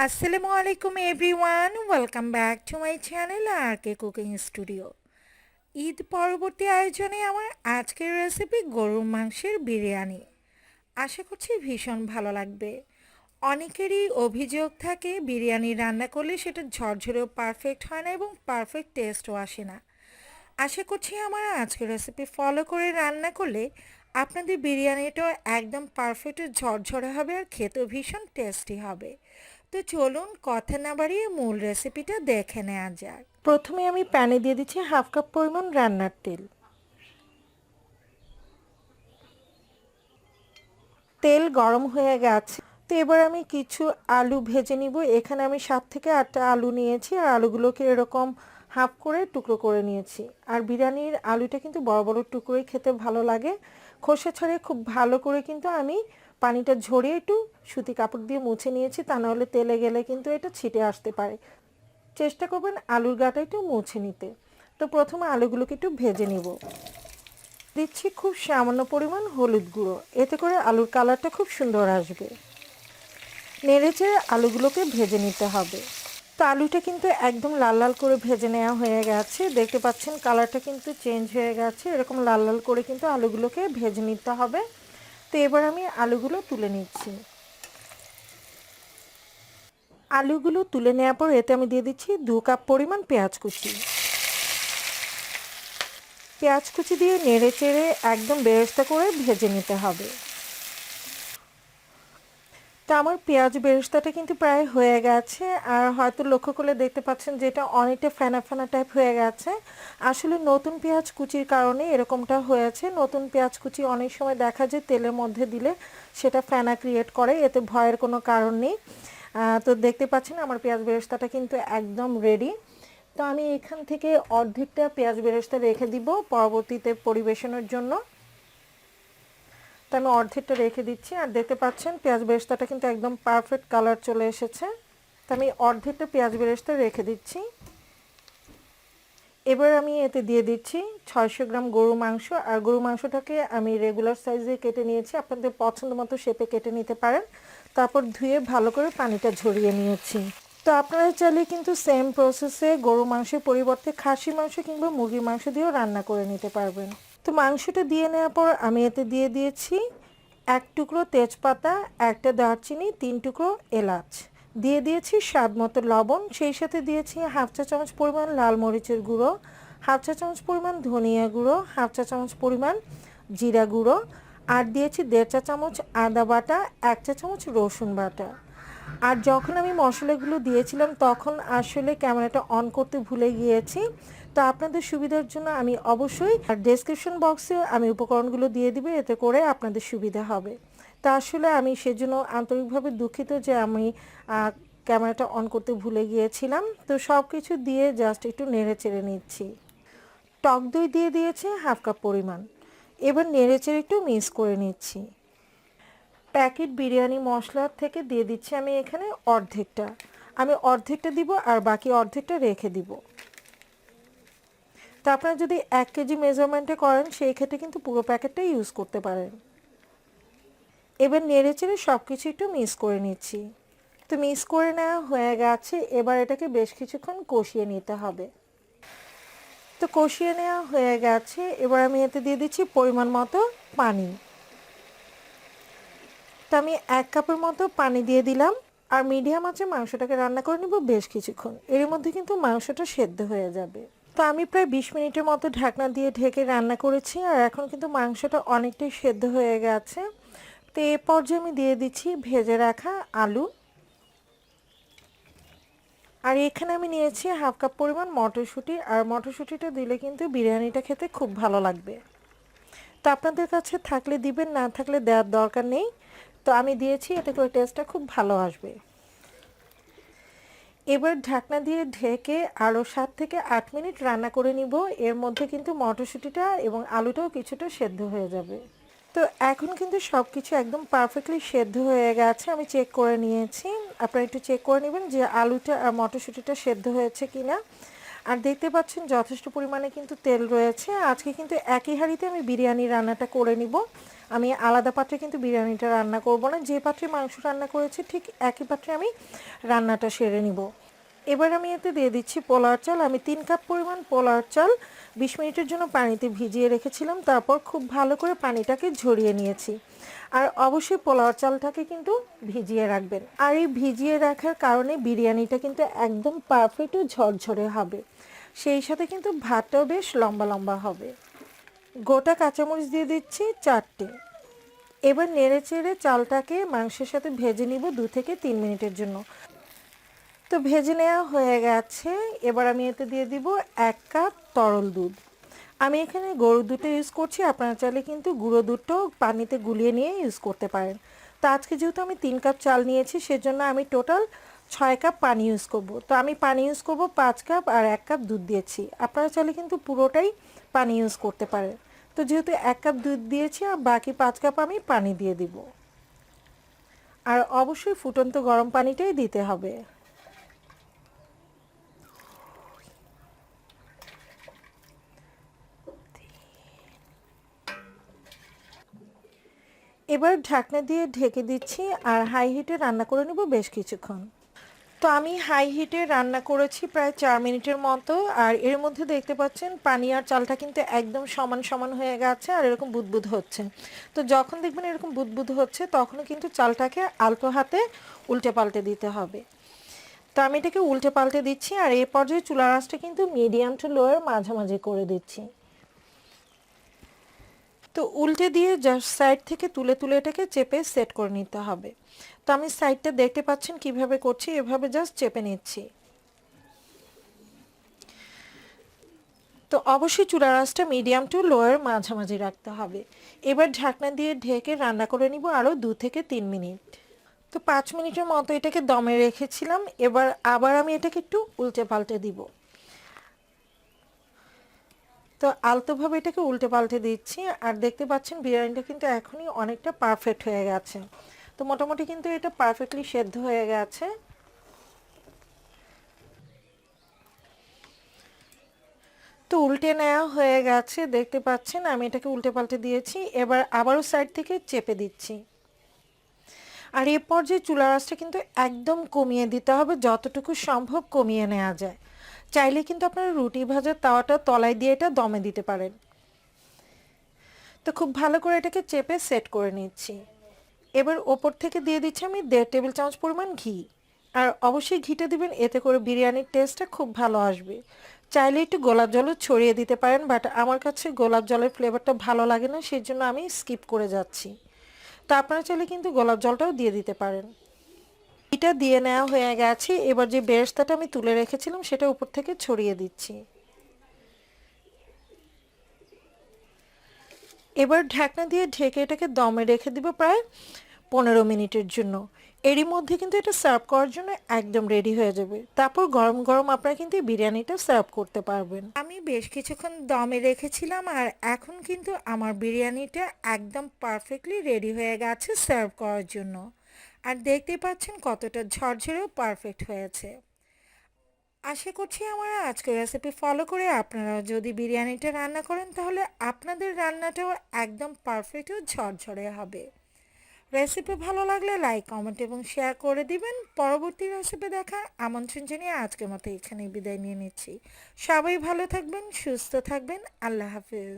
আসসালামু আলাইকুম everyone, welcome back to my channel R K Cooking Studio. Eid পরবর্তী আয়োজনে আমার আজকের রেসিপি গরুর মাংসের বিরিয়ানি। আশা করছি ভীষণ ভালো লাগবে। অনেকেরই অভিযোগ থাকে বিরিয়ানি রান্না করলে সেটা ঝরঝরেও পারফেক্ট হয় না এবং পারফেক্ট টেস্টও আসে না। আশা করছি আমার আজকের রেসিপি ফলো করে রান্না করলে আপনাদের বিরিয়ানিটাও একদম পারফেক্ট ঝরঝরে হবে আর খেতেও ভীষণ টেস্টি হবে। তো চলুন কথা না বাড়িয়ে মূল রেসিপিটা দেখে নেওয়া যাক। প্রথমে আমি প্যানে দিয়ে দিচ্ছি হাফ কাপ পরিমাণ রান্নার তেল। তেল গরম হয়ে গেছে, তো এবার আমি কিছু আলু ভেজে নিব। এখানে আমি 7 থেকে 8টা আলু নিয়েছি আর আলুগুলোকে এরকম হাফ করে টুকরো করে নিয়েছি। আর বিরিয়ানির আলুটা কিন্তু বড় বড় টুকরোই খেতে ভালো লাগে। খোসা ছাড়িয়ে খুব ভালো করে কিন্তু আমি পানিটা ঝরিয়ে একটু সুতি কাপড় দিয়ে মুছে নিয়েছি, তা নাহলে তেলে গেলে কিন্তু এটা ছিটে আসতে পারে। চেষ্টা করবেন আলুর গাটা একটু মুছে নিতে। তো প্রথমে আলুগুলোকে একটু ভেজে নিব। দিচ্ছি খুব সামান্য পরিমাণ হলুদ গুঁড়ো, এতে করে আলুর কালারটা খুব সুন্দর আসবে। নেড়েচেড়ে আলুগুলোকে ভেজে নিতে হবে। তো আলুটা কিন্তু একদম লাল লাল করে ভেজে নেওয়া হয়ে গেছে। দেখতে পাচ্ছেন কালারটা কিন্তু চেঞ্জ হয়ে গেছে। এরকম লাল লাল করে কিন্তু আলুগুলোকে ভেজে নিতে হবে। তো এবার আমি আলুগুলো তুলে নিচ্ছি। আলুগুলো তুলে নেওয়ার পর এতে আমি দিয়ে দিচ্ছি 2 কাপ পরিমাণ পেঁয়াজ কুচি। পেঁয়াজ কুচি দিয়ে নেড়ে চেড়ে একদম বেরেস্তা করে ভেজে নিতে হবে। তো আমার পেঁয়াজ বেরেস্তাটা কিন্তু প্রায় হয়ে গেছে। আর হয়তো লক্ষ্য করলে দেখতে পাচ্ছেন যে এটা অনেকটা ফেনা ফেনা টাইপ হয়ে গেছে। আসলে নতুন পেঁয়াজ কুচির কারণে এরকমটা হয়েছে। নতুন পেঁয়াজ কুচি অনেক সময় দেখা যায় তেলের মধ্যে দিলে সেটা ফেনা ক্রিয়েট করে, এতে ভয়ের কোনো কারণ নেই। তো দেখতে পাচ্ছেন আমার পেঁয়াজ বেরেস্তাটা কিন্তু একদম রেডি। তো আমি এখান থেকে অর্ধেকটা পেঁয়াজ বেরেস্তা রেখে দিব পরবর্তীতে পরিবেশনের জন্য। তো আমি অর্ধেকটা রেখে দিচ্ছি। আর দেখতে পাচ্ছেন পেঁয়াজ বেরেস্তাটা কিন্তু একদম পারফেক্ট কালার চলে এসেছে। তো আমি অর্ধেকটা পেঁয়াজ বেরেস্তা রেখে দিচ্ছি। এবার আমি এতে দিয়ে দিচ্ছি 600 গ্রাম গরু মাংস। আর গরু মাংসটাকে আমি রেগুলার সাইজে কেটে নিয়েছি, আপনাদের পছন্দ মতো শেপে কেটে নিতে পারেন। তারপর ধুয়ে ভালো করে পানিটা ঝরিয়ে নিয়েছি। তো আপনারা চাইলে কিন্তু সেম প্রসেসে গরু মাংসের পরিবর্তে খাসি মাংস কিংবা মুরগির মাংস দিয়েও রান্না করে নিতে পারবেন। তো মাংসটা দিয়ে নেওয়ার পর আমি এতে দিয়ে দিয়েছি 1 টুকরো তেজপাতা, 1টা দারচিনি, 3 টুকরো এলাচ, দিয়ে দিয়েছি স্বাদ মতো লবণ, সেই সাথে দিয়েছি হাফ চা চামচ পরিমাণ লাল মরিচের গুঁড়ো, হাফ চা চামচ পরিমাণ ধনিয়া গুঁড়ো, হাফ চা চামচ পরিমাণ জিরা গুঁড়ো, আর দিয়েছি 1.5 চা চামচ আদা বাটা, 1 চা চামচ রসুন বাটা। আর যখন আমি মশলাগুলো দিয়েছিলাম তখন আসলে ক্যামেরাটা অন করতে ভুলে গিয়েছি। তো আপনাদের সুবিধার জন্য আমি অবশ্যই ডেসক্রিপশন বক্সে আমি উপকরণগুলো দিয়ে দিব, এতে করে আপনাদের সুবিধা হবে। তা আসলে আমি সেজন্য আন্তরিকভাবে দুঃখিত যে আমি ক্যামেরাটা অন করতে ভুলে গিয়েছিলাম। তো সব কিছু দিয়ে জাস্ট একটু নেড়ে চেড়ে নিচ্ছি। টক দই দিয়ে দিয়েছি হাফ কাপ পরিমাণ। এবার নেড়ে চেড়ে একটু মিক্স করে নিচ্ছি। প্যাকেট বিরিয়ানি মশলার থেকে দিয়ে দিচ্ছি আমি এখানে অর্ধেকটা। আমি অর্ধেকটা দিব আর বাকি অর্ধেকটা রেখে দিব। তো আপনারা যদি 1 কেজি মেজারমেন্টে করেন সেই ক্ষেত্রে কিন্তু পুরো প্যাকেটটা ইউজ করতে পারেন। এবার নেড়ে চেড়ে সব কিছু একটু মিক্স করে নিচ্ছি। তো মিক্স করে নেওয়া হয়ে গেছে। এবার এটাকে বেশ কিছুক্ষণ কষিয়ে নিতে হবে। তো কষিয়ে নেওয়া হয়ে গেছে। এবার আমি এতে দিয়ে দিচ্ছি পরিমাণ মতো পানি। তো আমি 1 কাপের মতো পানি দিয়ে দিলাম। আর মিডিয়াম আঁচে মাংসটাকে রান্না করে নেব বেশ কিছুক্ষণ। এর মধ্যে কিন্তু মাংসটা সেদ্ধ হয়ে যাবে। তো আমি প্রায় 20 মিনিটের মতো ঢাকনা দিয়ে ঢেকে রান্না করেছি। আর এখন কিন্তু মাংসটা অনেকটাই সেদ্ধ হয়ে গেছে। তো এই পর্যায়ে আমি দিয়ে দিচ্ছি ভেজে রাখা আলু। আর এখানে আমি নিয়েছি হাফ কাপ পরিমাণ মটরশুঁটি। আর মটরশুঁটিটা দিলে কিন্তু বিরিয়ানিটা খেতে খুব ভালো লাগবে। তো আপনাদের কাছে থাকলে দিবেন, না থাকলে দেওয়ার দরকার নেই। তো আমি দিয়েছি, এতে করে টেস্টটা খুব ভালো আসবে। এবার ঢাকনা দিয়ে ঢেকে আরও 7 থেকে 8 মিনিট রান্না করে নিব। এর মধ্যে কিন্তু মটরশুঁটিটা এবং আলুটাও কিছুটা সেদ্ধ হয়ে যাবে। তো এখন কিন্তু সব কিছু একদম পারফেক্টলি সেদ্ধ হয়ে গেছে। আমি চেক করে নিয়েছি। আপনারা একটু চেক করে নেবেন যে আলুটা আর মটরশুঁটিটা সেদ্ধ হয়েছে কিনা। আর দেখতে পাচ্ছেন যথেষ্ট পরিমাণে কিন্তু তেল রয়েছে। আজকে কিন্তু একই হাঁড়িতে আমি বিরিয়ানি রান্নাটা করে নিব। আমি আলাদা পাত্রে কিন্তু বিরিয়ানিটা রান্না করব না, যে পাত্রে মাংস রান্না করেছি ঠিক একই পাত্রে আমি রান্নাটা সেরে নিব। এবার আমি এতে দিয়ে দিচ্ছি পোলাওর চাল। আমি 3 কাপ পরিমাণ পোলাওর চাল 20 মিনিটের জন্য পানিতে ভিজিয়ে রেখেছিলাম, তারপর খুব ভালো করে পানিটাকে ঝরিয়ে নিয়েছি। আর অবশ্যই পোলাওর চালটাকে কিন্তু ভিজিয়ে রাখবেন, আর এই ভিজিয়ে রাখার কারণে বিরিয়ানিটা কিন্তু একদম পারফেক্ট ও ঝরঝরে হবে, সেই সাথে কিন্তু ভাতটাও বেশ লম্বা লম্বা হবে। গোটা কাঁচামরিচ দিয়ে দিচ্ছি 4টে। এবার নেড়ে চেড়ে চালটাকে মাংসের সাথে ভেজে নিব 2 থেকে 3 মিনিটের জন্য। তো ভেজে নেওয়া হয়ে গেছে। এবার আমি এতে দিয়ে দিব 1 কাপ তরল দুধ। আমি এখানে গরুর দুধটা ইউজ করছি, আপনারা চাইলে কিন্তু গুঁড়ো দুধটাও পানিতে গুলিয়ে নিয়ে ইউজ করতে পারেন। তো আজকে যেহেতু আমি 3 কাপ চাল নিয়েছি, সেজন্য আমি টোটাল 6 কাপ পানি ইউজ করব। তো আমি পানি ইউজ করব 5 কাপ, আর 1 কাপ দুধ দিয়েছি। আপনারা চাইলে কিন্তু পুরোটাই পানি ইউজ করতে পারেন। তো যেহেতু 1 কাপ দুধ দিয়েছি, আর বাকি 5 কাপ আমি পানি দিয়ে দিব। আর অবশ্যই ফুটন্ত গরম পানিটাই দিতে হবে। এবার ঢাকনা দিয়ে ঢেকে দিচ্ছি, আর হাই হিটে রান্না করে নেব বেশ কিছুক্ষণ। তো আমি হাই হিটে রান্না করেছি প্রায় 4 মিনিটের মতো, আর এর মধ্যে দেখতে পাচ্ছেন পানি আর চালটা কিন্তু একদম সমান সমান হয়ে গেছে, আর এরকম বুদবুদ হচ্ছে। তো যখন দেখবেন এরকম বুদবুদ হচ্ছে, তখন কিন্তু চালটাকে আলতো হাতে উল্টে পাল্টে দিতে হবে। তো আমি এটাকে উল্টে পাল্টে দিচ্ছি, আর এই পর্যায়ে চুলার আঁচটা কিন্তু মিডিয়াম টু লোয়ের মাঝামাঝি করে দিচ্ছি। তো উল্টে দিয়ে জাস্ট সাইড থেকে তুলে তুলে এটাকে চেপে সেট করে নিতে হবে। তো আমি সাইডটা দেখতে পাচ্ছেন কিভাবে করছি, এভাবে জাস্ট চেপে নিচ্ছি। তো অবশ্যই চুলার আঁচটা মিডিয়াম টু লোয়ার মাঝামাঝি রাখতে হবে। এবার ঢাকনা দিয়ে ঢেকে রান্না করে নিব আরও 2 থেকে 3 মিনিট। তো 5 মিনিটের মতো এটাকে দমে রেখেছিলাম। এবার আবার আমি এটাকে একটু উল্টে পাল্টে দিব। তো আলতোভাবে এটাকে উল্টে পাল্টে দিচ্ছি, আর দেখতে পাচ্ছেন বিরিয়ানিটা কিন্তু এখনই অনেকটা পারফেক্ট হয়ে গেছে। তো মোটামুটি কিন্তু এটা পারফেক্টলি সেদ্ধ হয়ে গেছে। তো উল্টে নেওয়া হয়ে গেছে, দেখতে পাচ্ছেন আমি এটাকে উল্টে পাল্টে দিয়েছি। এবার আবারও সাইড থেকে চেপে দিচ্ছি। আর এ পর্যায়ে চুলার আঁচটা কিন্তু একদম কমিয়ে দিতে হবে, যতটুকু সম্ভব কমিয়ে নেওয়া যায়। চাইলে কিন্তু আপনারা রুটি ভাজার তাওয়াটা তলায় দিয়ে এটা দমে দিতে পারেন। তো খুব ভালো করে এটাকে চেপে সেট করে নিচ্ছি। এবার ওপর থেকে দিয়ে দিচ্ছি আমি 1.5 টেবিল চামচ পরিমাণ ঘি। আর অবশ্যই ঘিটা দিবেন, এতে করে বিরিয়ানির টেস্টটা খুব ভালো আসবে। চাইলে একটু গোলাপ জলও ছড়িয়ে দিতে পারেন, বাট আমার কাছে গোলাপ জলের ফ্লেভারটা ভালো লাগে না, সেই জন্য আমি স্কিপ করে যাচ্ছি। তো আপনারা চাইলে কিন্তু গোলাপ জলটাও দিয়ে দিতে পারেন। এটা দিয়ে নেওয়া হয়ে গেছে। এবার যে বেরেস্তাটা আমি তুলে রেখেছিলাম সেটা উপর থেকে ছড়িয়ে দিচ্ছি। এবার ঢাকনা দিয়ে ঢেকে এটাকে দমে রেখে দিব প্রায় 15 মিনিটের জন্য। এরই মধ্যে কিন্তু এটা সার্ভ করার জন্য একদম রেডি হয়ে যাবে। তারপর গরম গরম আপনারা কিন্তু এই বিরিয়ানিটা সার্ভ করতে পারবেন। আমি বেশ কিছুক্ষণ দমে রেখেছিলাম, আর এখন কিন্তু আমার বিরিয়ানিটা একদম পারফেক্টলি রেডি হয়ে গেছে সার্ভ করার জন্য। আর দেখতে পাচ্ছেন কতটা ঝরঝরেও পারফেক্ট হয়েছে। আশা করছি আমার আজকের রেসিপি ফলো করে আপনারা যদি বিরিয়ানিটা রান্না করেন, তাহলে আপনাদের রান্নাটাও একদম পারফেক্ট ও ঝরঝরে হবে। রেসিপি ভালো লাগলে লাইক, কমেন্ট এবং শেয়ার করে দিবেন। পরবর্তী রেসিপি দেখার আমন্ত্রণ জানিয়ে আজকের মতো এখানেই বিদায় নিয়ে নিচ্ছি। সবাই ভালো থাকবেন, সুস্থ থাকবেন। আল্লাহ হাফিজ।